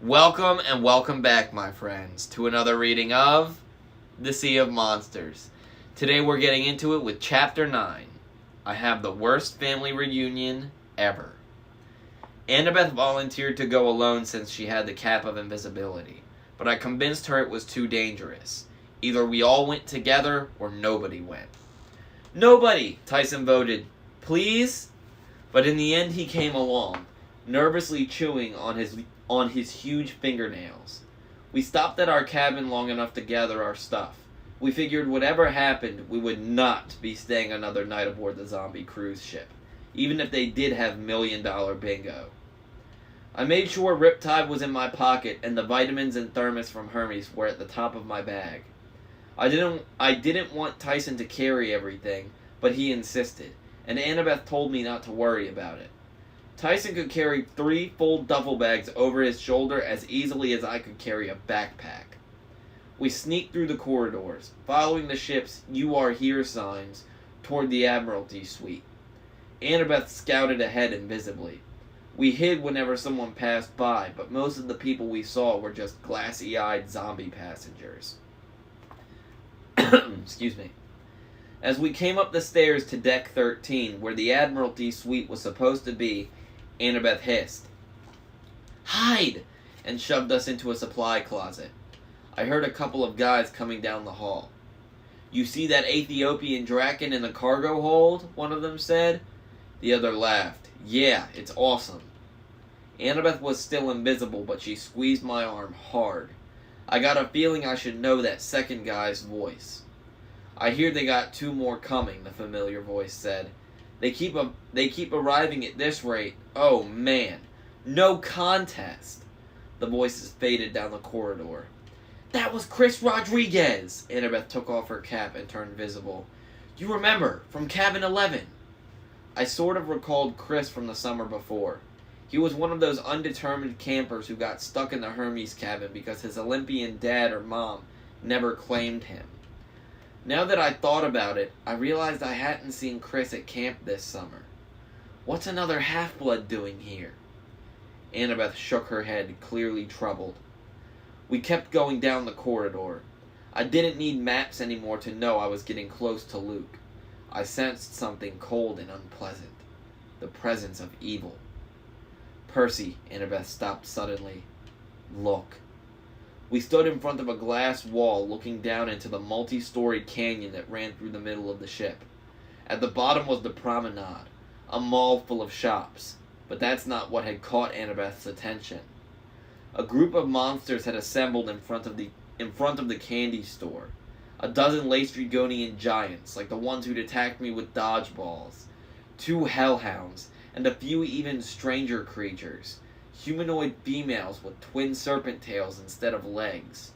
Welcome and welcome back, my friends, to another reading of The Sea of Monsters. Today we're getting into it with Chapter 9. I have the worst family reunion ever. Annabeth volunteered to go alone since she had the cap of invisibility, but I convinced her it was too dangerous. Either we all went together or nobody went. Nobody, Tyson voted, please? But in the end he came along, nervously chewing on his huge fingernails. We stopped at our cabin long enough to gather our stuff. We figured whatever happened, we would not be staying another night aboard the zombie cruise ship, even if they did have $1 million bingo. I made sure Riptide was in my pocket and the vitamins and thermos from Hermes were at the top of my bag. I didn't want Tyson to carry everything, but he insisted, and Annabeth told me not to worry about it. Tyson could carry 3 full duffel bags over his shoulder as easily as I could carry a backpack. We sneaked through the corridors, following the ship's "You Are Here" signs toward the Admiralty suite. Annabeth scouted ahead invisibly. We hid whenever someone passed by, but most of the people we saw were just glassy-eyed zombie passengers. Excuse me. As we came up the stairs to Deck 13, where the Admiralty suite was supposed to be, Annabeth hissed, "Hide!" and shoved us into a supply closet. I heard a couple of guys coming down the hall. "You see that Ethiopian Draken in the cargo hold?" one of them said. The other laughed. "Yeah, it's awesome." Annabeth was still invisible, but she squeezed my arm hard. I got a feeling I should know that second guy's voice. "I hear they got 2 more coming," the familiar voice said. They keep arriving at this rate. Oh man, no contest." The voices faded down the corridor. "That was Chris Rodriguez." Annabeth took off her cap and turned visible. "You remember, from cabin 11. I sort of recalled Chris from the summer before. He was one of those undetermined campers who got stuck in the Hermes cabin because his Olympian dad or mom never claimed him. Now that I thought about it, I realized I hadn't seen Chris at camp this summer. What's another half-blood doing here? Annabeth shook her head, clearly troubled. We kept going down the corridor. I didn't need maps anymore to know I was getting close to Luke. I sensed something cold and unpleasant. The presence of evil. "Percy," Annabeth stopped suddenly. "Look." We stood in front of a glass wall looking down into the multi-storied canyon that ran through the middle of the ship. At the bottom was the promenade, a mall full of shops, but that's not what had caught Annabeth's attention. A group of monsters had assembled in front of the candy store. A dozen Laestrygonian giants, like the ones who'd attacked me with dodgeballs, 2 hellhounds, and a few even stranger creatures. Humanoid females with twin serpent tails instead of legs.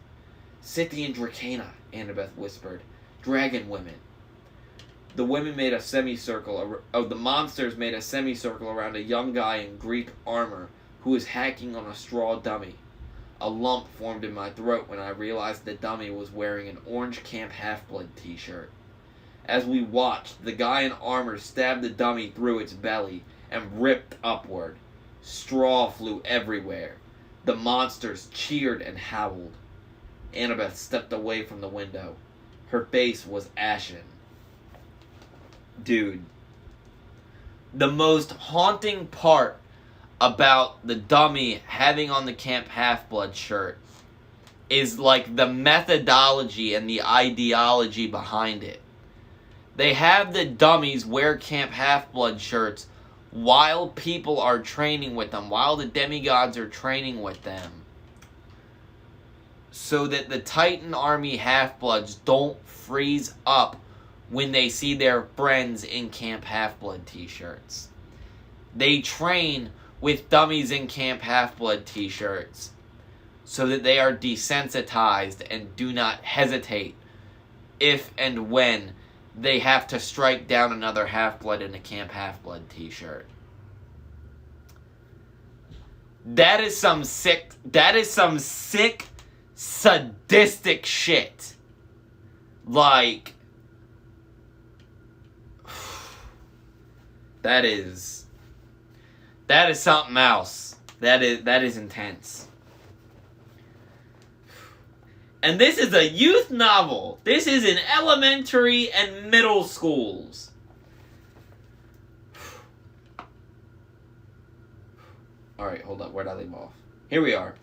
"Scythian Dracana," Annabeth whispered. "Dragon women." The monsters made a semicircle around a young guy in Greek armor who was hacking on a straw dummy. A lump formed in my throat when I realized the dummy was wearing an orange Camp Half-Blood t-shirt. As we watched, the guy in armor stabbed the dummy through its belly and ripped upward. Straw flew everywhere. The monsters cheered and howled. Annabeth stepped away from the window. Her face was ashen. Dude, the most haunting part about the dummy having on the Camp Half-Blood shirt is like the methodology and the ideology behind it. They have the dummies wear Camp Half-Blood shirts while people are training with them, while the demigods are training with them, so that the Titan Army Half-Bloods don't freeze up when they see their friends in Camp Half-Blood t-shirts. They train with dummies in Camp Half-Blood t-shirts so that they are desensitized and do not hesitate if and when they have to strike down another Half-Blood in a Camp Half-Blood t-shirt. That is some sick, sadistic shit. Like, that is something else. That is intense. And this is a youth novel. This is in elementary and middle schools. Alright, hold up. Where'd I leave off? Here we are.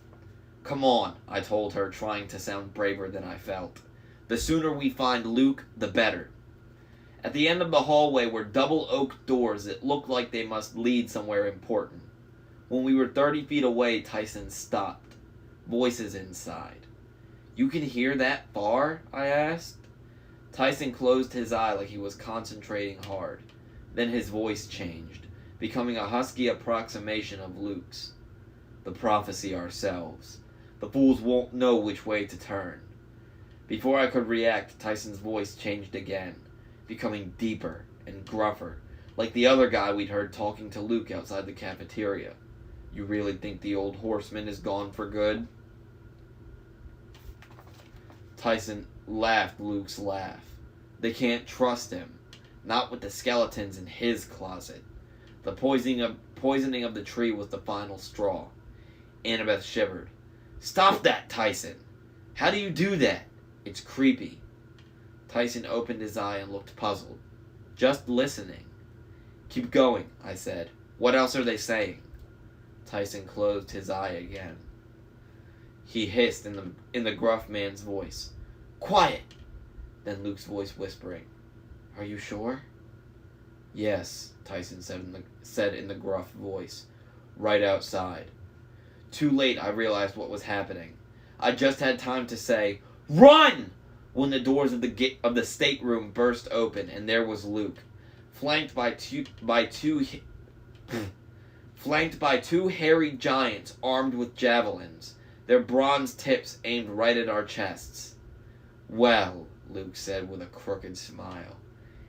Come on, I told her, trying to sound braver than I felt. The sooner we find Luke, the better. At the end of the hallway were double oak doors that looked like they must lead somewhere important. When we were 30 feet away, Tyson stopped. Voices inside. You can hear that far? I asked. Tyson closed his eye like he was concentrating hard. Then his voice changed, becoming a husky approximation of Luke's. The prophecy ourselves. The fools won't know which way to turn. Before I could react, Tyson's voice changed again, becoming deeper and gruffer, like the other guy we'd heard talking to Luke outside the cafeteria. You really think the old horseman is gone for good? Tyson laughed Luke's laugh. They can't trust him. Not with the skeletons in his closet. The poisoning of the tree was the final straw. Annabeth shivered. Stop that, Tyson! How do you do that? It's creepy. Tyson opened his eye and looked puzzled. Just listening. Keep going, I said. What else are they saying? Tyson closed his eye again. He hissed in the gruff man's voice. Quiet! Then Luke's voice whispering. Are you sure? Yes, Tyson said in the gruff voice. Right outside. Too late I realized what was happening. I just had time to say, Run! When the doors of the stateroom burst open and there was Luke, flanked by two hairy giants armed with javelins, their bronze tips aimed right at our chests. Well, Luke said with a crooked smile,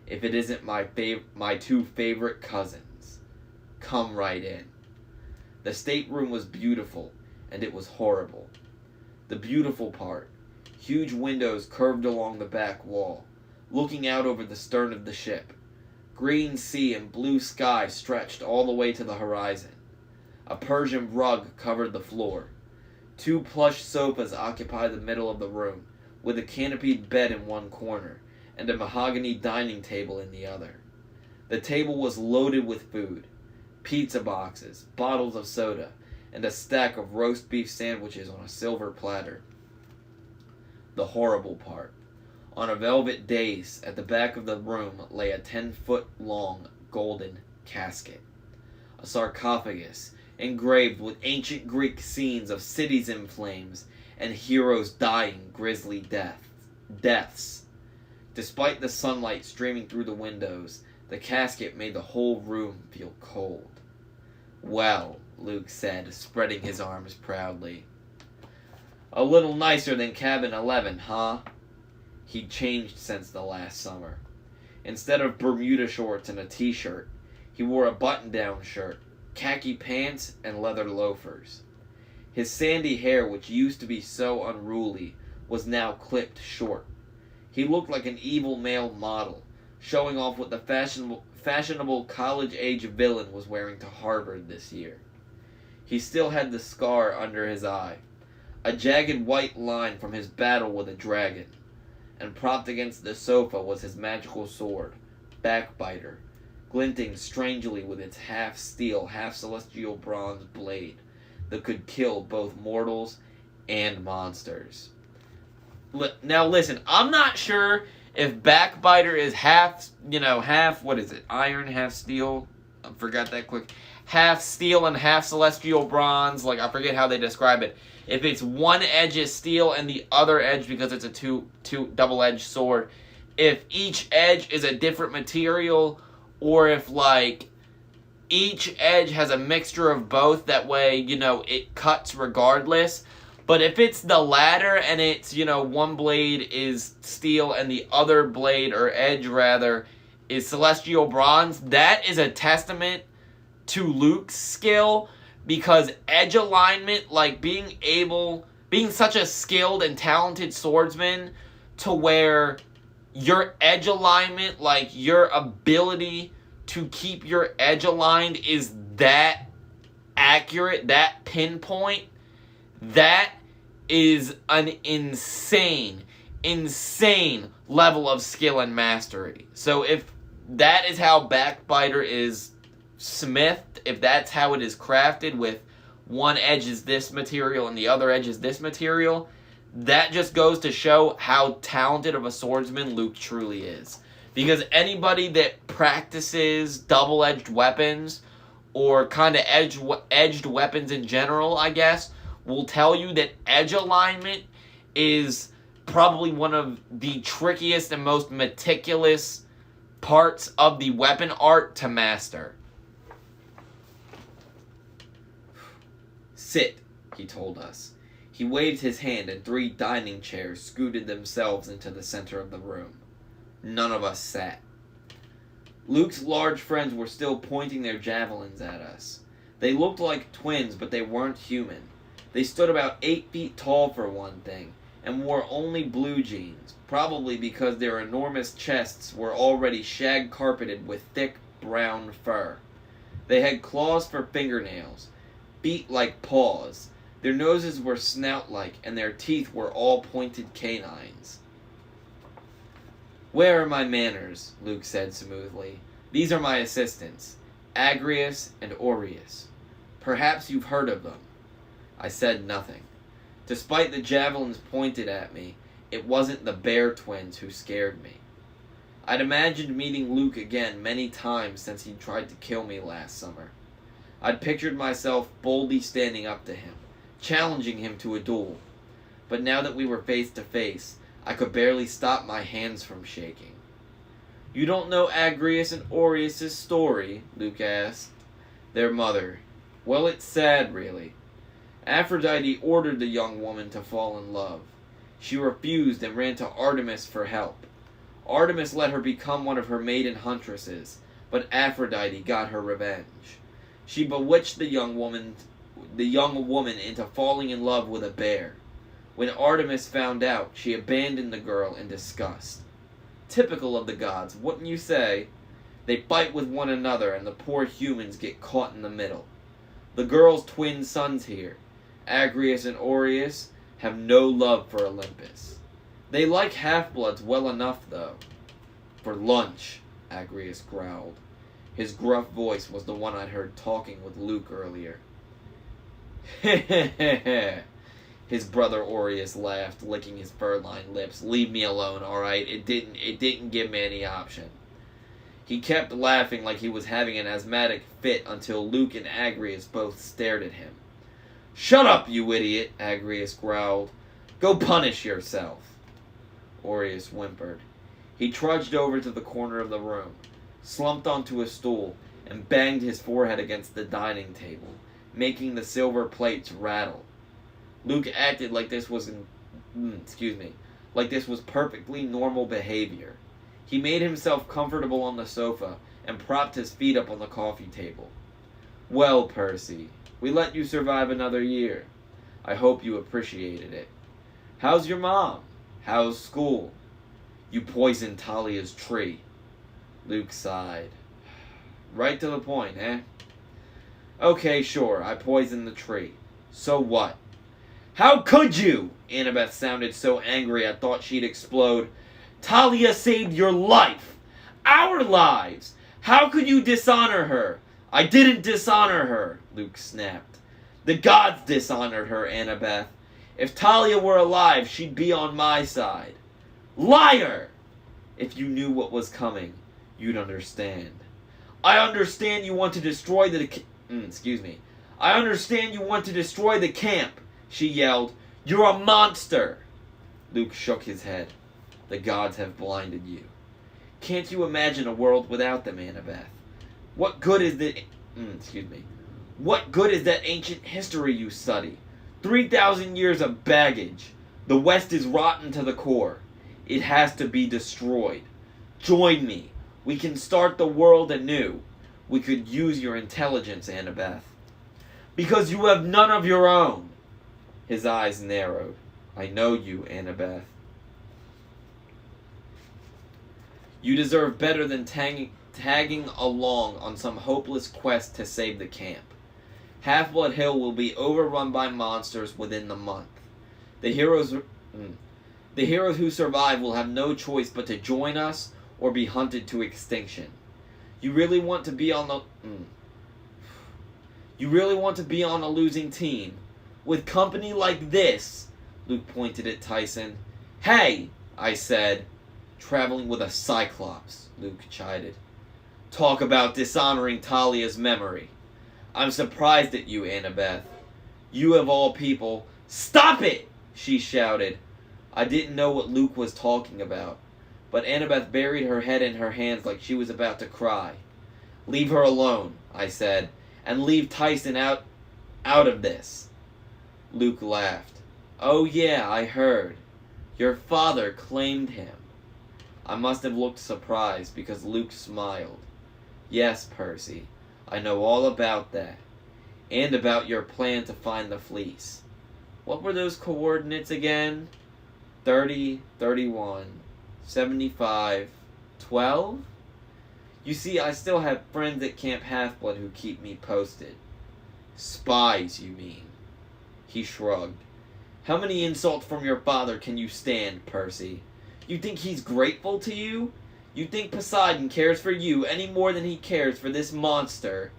if it isn't my two favorite cousins. Come right in. The stateroom was beautiful, and it was horrible. The beautiful part, huge windows curved along the back wall, looking out over the stern of the ship. Green sea and blue sky stretched all the way to the horizon. A Persian rug covered the floor. 2 plush sofas occupied the middle of the room, with a canopied bed in one corner, and a mahogany dining table in the other. The table was loaded with food. Pizza boxes, bottles of soda, and a stack of roast beef sandwiches on a silver platter. The horrible part. On a velvet dais at the back of the room lay a 10-foot-long golden casket. A sarcophagus engraved with ancient Greek scenes of cities in flames and heroes dying grisly deaths. Despite the sunlight streaming through the windows, the casket made the whole room feel cold. Well, Luke said, spreading his arms proudly. A little nicer than cabin 11, huh? He'd changed since the last summer. Instead of Bermuda shorts and a t-shirt, he wore a button-down shirt, khaki pants, and leather loafers. His sandy hair, which used to be so unruly, was now clipped short. He looked like an evil male model, showing off what the fashionable college-age villain was wearing to Harvard this year. He still had the scar under his eye, a jagged white line from his battle with a dragon, and propped against the sofa was his magical sword, Backbiter, glinting strangely with its half-steel, half-celestial bronze blade that could kill both mortals and monsters. Now listen, I'm not sure if Backbiter is half, what is it, iron, half steel? I forgot that quick. Half steel and half celestial bronze, I forget how they describe it. If it's one edge is steel and the other edge, because it's a two double-edged sword, if each edge is a different material, or if, each edge has a mixture of both, that way, it cuts regardless. But if it's the latter, and it's, one blade is steel and the other blade, or edge rather, is celestial bronze, that is a testament to Luke's skill, because edge alignment, being such a skilled and talented swordsman, to where your edge alignment, your ability to keep your edge aligned is that accurate, that pinpoint, that is an insane level of skill and mastery. So if that is how Backbiter is smithed, if that's how it is crafted, with one edge is this material and the other edge is this material, that just goes to show how talented of a swordsman Luke truly is. Because anybody that practices double-edged weapons, or kind of edged weapons in general, I guess, will tell you that edge alignment is probably one of the trickiest and most meticulous parts of the weapon art to master. "Sit," he told us. He waved his hand and 3 dining chairs scooted themselves into the center of the room. None of us sat. Luke's large friends were still pointing their javelins at us. They looked like twins, but they weren't human. They stood about 8 feet tall for one thing, and wore only blue jeans, probably because their enormous chests were already shag-carpeted with thick brown fur. They had claws for fingernails, beak like paws. Their noses were snout-like, and their teeth were all pointed canines. "Where are my manners?" Luke said smoothly. "These are my assistants, Agrius and Aureus. Perhaps you've heard of them." I said nothing. Despite the javelins pointed at me, it wasn't the bear twins who scared me. I'd imagined meeting Luke again many times since he tried to kill me last summer. I'd pictured myself boldly standing up to him, challenging him to a duel. But now that we were face to face, I could barely stop my hands from shaking. "You don't know Agrius and Aureus' story?" Luke asked. "Their mother. Well, it's sad, really. Aphrodite ordered the young woman to fall in love. She refused and ran to Artemis for help. Artemis let her become one of her maiden huntresses, but Aphrodite got her revenge. She bewitched the young woman into falling in love with a bear. When Artemis found out, she abandoned the girl in disgust. Typical of the gods, wouldn't you say? They fight with one another, and the poor humans get caught in the middle. The girl's twin sons here, Agrius and Aureus, have no love for Olympus. They like half-bloods well enough, though." "For lunch," Agrius growled. His gruff voice was the one I'd heard talking with Luke earlier. "Heh. His brother Aureus laughed, licking his fur-lined lips. "Leave me alone, alright? It didn't give me any option." He kept laughing like he was having an asthmatic fit until Luke and Agrius both stared at him. "Shut up, you idiot," Agrius growled. "Go punish yourself." Aureus whimpered. He trudged over to the corner of the room, slumped onto a stool, and banged his forehead against the dining table, making the silver plates rattle. Luke acted like this was perfectly normal behavior. He made himself comfortable on the sofa and propped his feet up on the coffee table. "Well, Percy, we let you survive another year. I hope you appreciated it. How's your mom? How's school? You poisoned Talia's tree." Luke sighed. "Right to the point, eh?" "Okay, sure, I poisoned the tree. So what?" "How could you?" Annabeth sounded so angry I thought she'd explode. "Talia saved your life! Our lives! How could you dishonor her?" "I didn't dishonor her," Luke snapped. "The gods dishonored her, Annabeth. If Talia were alive, she'd be on my side." "Liar!" "If you knew what was coming, you'd understand." I understand you want to destroy the camp," she yelled. "You're a monster." Luke shook his head. "The gods have blinded you. Can't you imagine a world without them, Annabeth? What good is that ancient history you study? 3,000 years of baggage. The West is rotten to the core. It has to be destroyed. Join me. We can start the world anew. We could use your intelligence, Annabeth." "Because you have none of your own." His eyes narrowed. "I know you, Annabeth. You deserve better than tagging along on some hopeless quest to save the camp. Half-Blood Hill will be overrun by monsters within the month. The heroes who survive will have no choice but to join us or be hunted to extinction. You really want to be on a losing team? With company like this? Luke pointed at Tyson. Hey, I said. Traveling with a Cyclops, Luke chided. Talk about dishonoring Talia's memory. I'm surprised at you, Annabeth. You of all people. Stop it! She shouted. I didn't know what Luke was talking about, but Annabeth buried her head in her hands like she was about to cry. Leave her alone, I said, and leave Tyson out of this. Luke laughed. Oh yeah, I heard. Your father claimed him. I must have looked surprised because Luke smiled. Yes, Percy, I know all about that, and about your plan to find the fleece. What were those coordinates again? 30, 31, 75, 12? You see, I still have friends at Camp Half-Blood who keep me posted. Spies, you mean? He shrugged. How many insults from your father can you stand, Percy? You think he's grateful to you? You think Poseidon cares for you any more than he cares for this monster?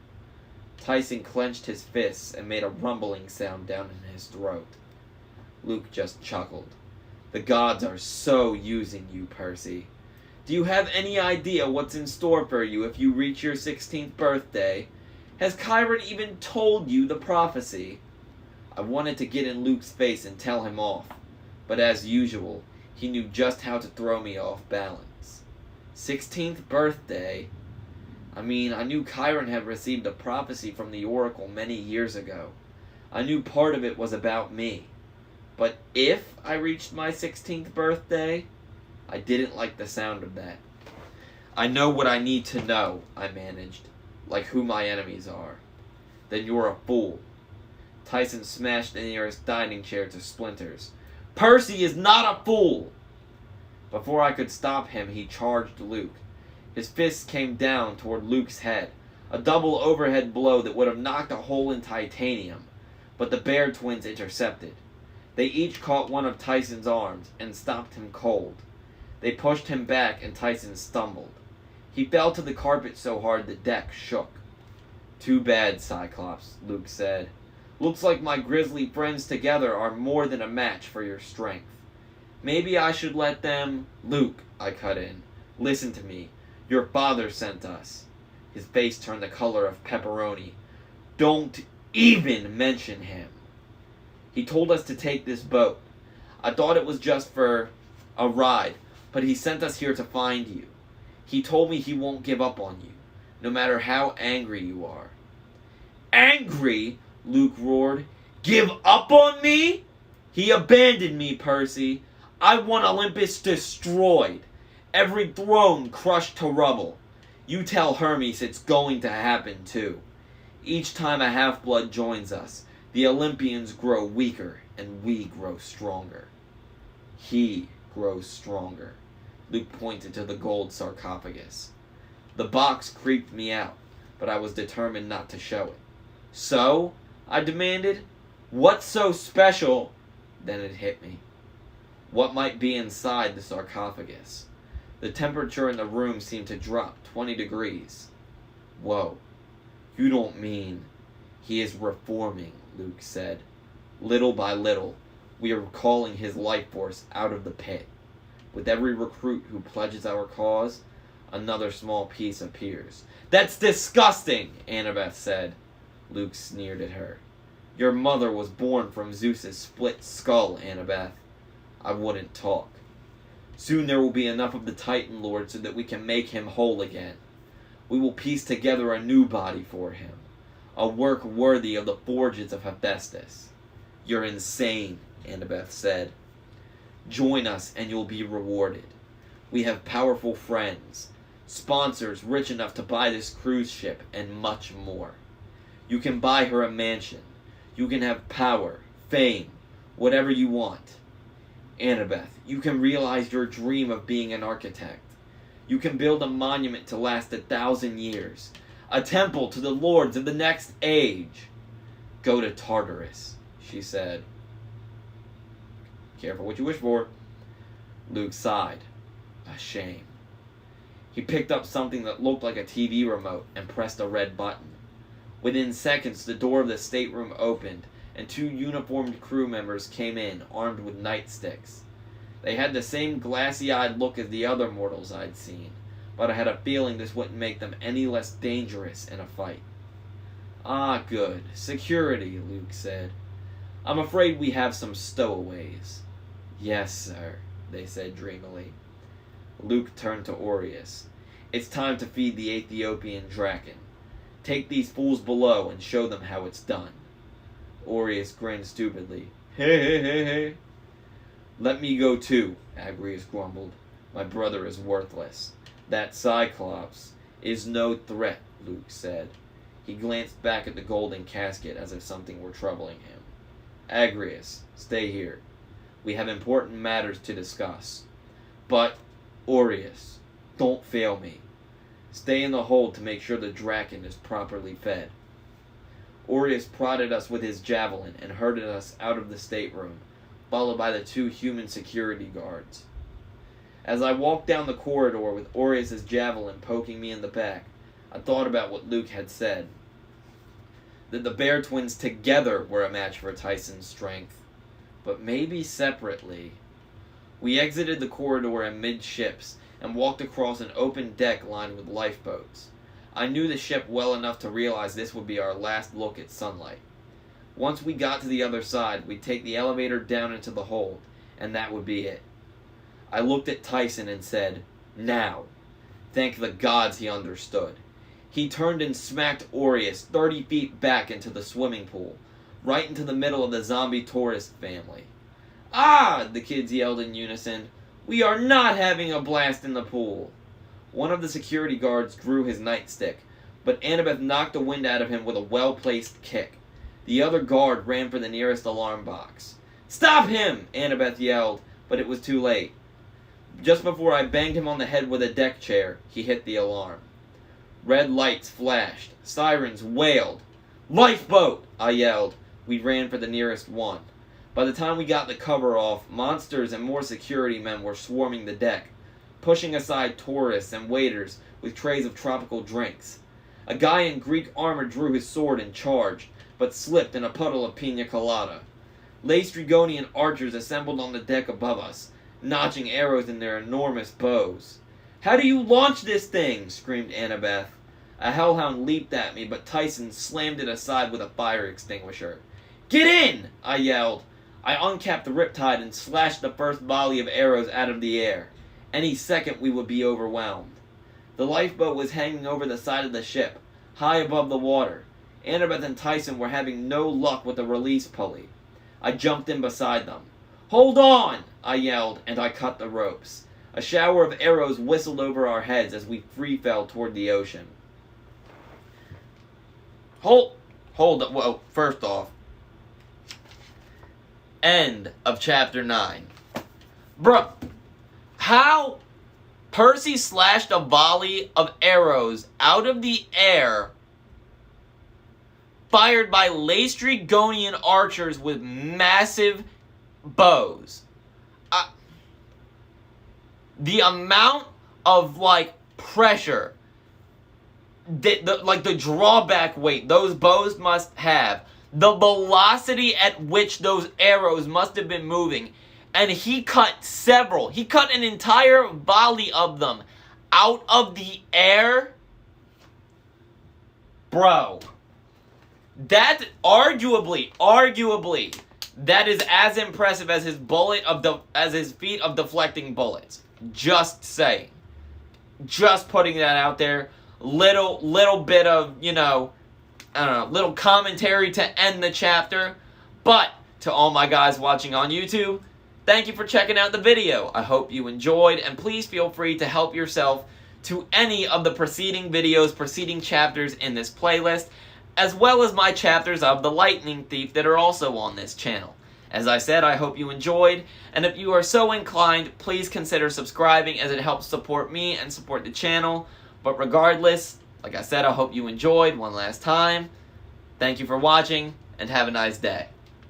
Tyson clenched his fists and made a rumbling sound down in his throat. Luke just chuckled. The gods are so using you, Percy. Do you have any idea what's in store for you if you reach your 16th birthday? Has Chiron even told you the prophecy? I wanted to get in Luke's face and tell him off, but as usual, he knew just how to throw me off balance. 16th birthday? I knew Chiron had received a prophecy from the oracle many years ago. I knew part of it was about me. But if I reached my 16th birthday, I didn't like the sound of that. I know what I need to know, I managed, like who my enemies are. Then you're a fool. Tyson smashed the nearest dining chair to splinters. Percy is not a fool! Before I could stop him, he charged Luke. His fist came down toward Luke's head, a double overhead blow that would have knocked a hole in titanium, but the Bear twins intercepted. They each caught one of Tyson's arms and stopped him cold. They pushed him back and Tyson stumbled. He fell to the carpet so hard the deck shook. Too bad, Cyclops, Luke said. Looks like my grisly friends together are more than a match for your strength. Maybe I should let them... Luke, I cut in. Listen to me. Your father sent us. His face turned the color of pepperoni. Don't even mention him. He told us to take this boat. I thought it was just for a ride, but he sent us here to find you. He told me he won't give up on you, no matter how angry you are. Angry? Luke roared. Give up on me? He abandoned me, Percy. I want Olympus destroyed. Every throne crushed to rubble. You tell Hermes it's going to happen too. Each time a half-blood joins us, the Olympians grow weaker and we grow stronger. He grows stronger. Luke pointed to the gold sarcophagus. The box creeped me out, but I was determined not to show it. So, I demanded, what's so special? Then it hit me. What might be inside the sarcophagus? The temperature in the room seemed to drop 20 degrees. Whoa, you don't mean... He is reforming, Luke said. Little by little, we are calling his life force out of the pit. With every recruit who pledges our cause, another small piece appears. That's disgusting, Annabeth said. Luke sneered at her. Your mother was born from Zeus's split skull, Annabeth. I wouldn't talk. Soon there will be enough of the Titan Lord so that we can make him whole again. We will piece together a new body for him. A work worthy of the forges of Hephaestus. You're insane, Annabeth said. Join us and you'll be rewarded. We have powerful friends, sponsors rich enough to buy this cruise ship, and much more. You can buy her a mansion. You can have power, fame, whatever you want. Annabeth, you can realize your dream of being an architect. You can build a monument to last 1,000 years. A temple to the lords of the next age. Go to Tartarus, she said. Careful what you wish for. Luke sighed. A shame. He picked up something that looked like a TV remote and pressed a red button. Within seconds, the door of the stateroom opened, and 2 uniformed crew members came in, armed with nightsticks. They had the same glassy-eyed look as the other mortals I'd seen, but I had a feeling this wouldn't make them any less dangerous in a fight. Ah, good. Security, Luke said. I'm afraid we have some stowaways. Yes, sir, they said dreamily. Luke turned to Aureus. It's time to feed the Ethiopian draken. Take these fools below and show them how it's done. Aureus grinned stupidly. Hey. Let me go too, Agrius grumbled. My brother is worthless. That Cyclops is no threat, Luke said. He glanced back at the golden casket as if something were troubling him. Agrius, stay here. We have important matters to discuss. But, Aureus, don't fail me. Stay in the hold to make sure the draken is properly fed. Aureus prodded us with his javelin and herded us out of the stateroom, followed by the 2 human security guards. As I walked down the corridor with Aureus' javelin poking me in the back, I thought about what Luke had said. That the Bear Twins together were a match for Tyson's strength, but maybe separately. We exited the corridor amidships and walked across an open deck lined with lifeboats. I knew the ship well enough to realize this would be our last look at sunlight. Once we got to the other side, we'd take the elevator down into the hold, and that would be it. I looked at Tyson and said, now. Thank the gods he understood. He turned and smacked Aureus 30 feet back into the swimming pool, right into the middle of the zombie tourist family. Ah! The kids yelled in unison. We are not having a blast in the pool. One of the security guards drew his nightstick, but Annabeth knocked the wind out of him with a well-placed kick. The other guard ran for the nearest alarm box. Stop him! Annabeth yelled, but it was too late. Just before I banged him on the head with a deck chair, he hit the alarm. Red lights flashed. Sirens wailed. Lifeboat! I yelled. We ran for the nearest one. By the time we got the cover off, monsters and more security men were swarming the deck, pushing aside tourists and waiters with trays of tropical drinks. A guy in Greek armor drew his sword and charged, but slipped in a puddle of pina colada. Laestrygonian archers assembled on the deck above us, notching arrows in their enormous bows. How do you launch this thing? Screamed Annabeth. A hellhound leaped at me, but Tyson slammed it aside with a fire extinguisher. Get in! I yelled. I uncapped the riptide and slashed the first volley of arrows out of the air. Any second we would be overwhelmed. The lifeboat was hanging over the side of the ship, high above the water. Annabeth and Tyson were having no luck with the release pulley. I jumped in beside them. Hold on! I yelled, and I cut the ropes. A shower of arrows whistled over our heads as we free fell toward the ocean. Well, first off, end of chapter 9. Bruh, how Percy slashed a volley of arrows out of the air fired by Laestrygonian archers with massive bows. The amount of, pressure, the drawback weight those bows must have, the velocity at which those arrows must have been moving, and he cut an entire volley of them out of the air. Bro, that arguably, that is as impressive as his feat of deflecting bullets. Just saying. Just putting that out there. Little bit of, little commentary to end the chapter. But, to all my guys watching on YouTube, thank you for checking out the video. I hope you enjoyed, and please feel free to help yourself to any of the preceding chapters in this playlist, as well as my chapters of The Lightning Thief that are also on this channel. As I said, I hope you enjoyed, and if you are so inclined, please consider subscribing as it helps support me and support the channel. But regardless, like I said, I hope you enjoyed one last time. Thank you for watching, and have a nice day.